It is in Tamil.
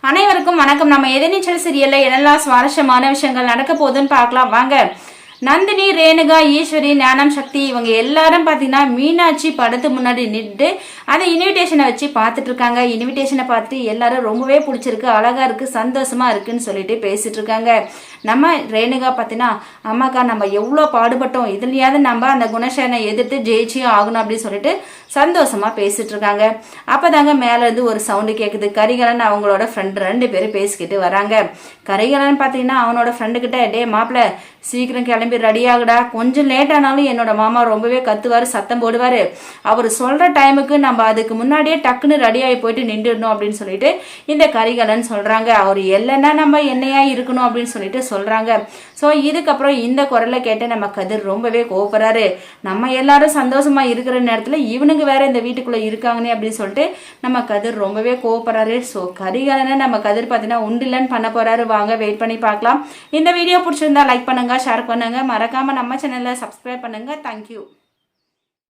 அனைவருக்கும் வணக்கம். நம்ம எதிர்நீச்சல் சீரியல்ல என்னெல்லாம் சுவாரஸ்யமான விஷயங்கள் நடக்க போகுதுன்னு பார்க்கலாம் வாங்க. நந்தினி, ரேணுகா, ஈஸ்வரி, ஞானம், சக்தி இவங்க எல்லாரும் பார்த்தீங்கன்னா மீனாட்சி படத்து முன்னாடி நின்று அந்த இன்விடேஷனை வச்சு பார்த்துட்டு இருக்காங்க. இன்விடேஷனை பார்த்துட்டு எல்லாரும் ரொம்பவே பிடிச்சிருக்கு, அழகா இருக்கு, சந்தோஷமா இருக்குன்னு சொல்லிட்டு பேசிட்டு இருக்காங்க. நம்ம ரேணுகா பார்த்தீங்கன்னா, அம்மாக்கா நம்ம எவ்வளோ பாடுபட்டோம், இதுலையாவது நம்ம அந்த குணசேனை எதிர்த்து ஜெயிச்சியும் ஆகணும் அப்படின்னு சொல்லிட்டு சந்தோஷமா பேசிட்டு இருக்காங்க. அப்பதாங்க மேல இருந்து ஒரு சவுண்டு கேட்குது. கரிகாலன் அவங்களோட ஃப்ரெண்ட் 2 பேரும் பேசிக்கிட்டு வராங்க. கரிகாலன் பார்த்தீங்கன்னா அவனோட ஃப்ரெண்டு கிட்ட, டே மாப்பிள்ள சீக்கிரம் கிளம்பி ரெடி ஆகுடா, கொஞ்சம் லேட் ஆனாலும் என்னோட மாமா ரொம்பவே கத்துவாரு, சத்தம் போடுவாரு, அவர் சொல்ற டைமுக்கு நம்ம அதுக்கு முன்னாடியே டக்குன்னு ரெடி ஆகி போயிட்டு நின்றுடணும் அப்படின்னு சொல்லிட்டு இந்த கரிகாலன் சொல்றாங்க. அவர் இல்லைன்னா நம்ம என்னையா இருக்கணும் அப்படின்னு சொல்லிட்டு சொல்றாங்க. ஸோ இதுக்கப்புறம் இந்த குரலை கேட்டு நம்ம கதிர் ரொம்பவே கோவப்படுறாரு. நம்ம எல்லாரும் சந்தோஷமா இருக்கிற நேரத்தில் இவனுக்கு வேற இந்த வீட்டுக்குள்ள இருக்காங்கன்னு அப்படின்னு சொல்லிட்டு நம்ம கதிர் ரொம்பவே கோவப்படுறாரு. ஸோ கரிகாலனை நம்ம கதிர் பார்த்தீங்கன்னா உண்டில்லன்னு பண்ண போறாரு. வாங்க வெயிட் பண்ணி பார்க்கலாம். இந்த வீடியோ பிடிச்சிருந்தா லைக் பண்ணுங்க, ஷேர் பண்ணுங்க, மறக்காம நம்ம சேனலை சப்ஸ்கிரைப் பண்ணுங்க. தேங்க்யூ.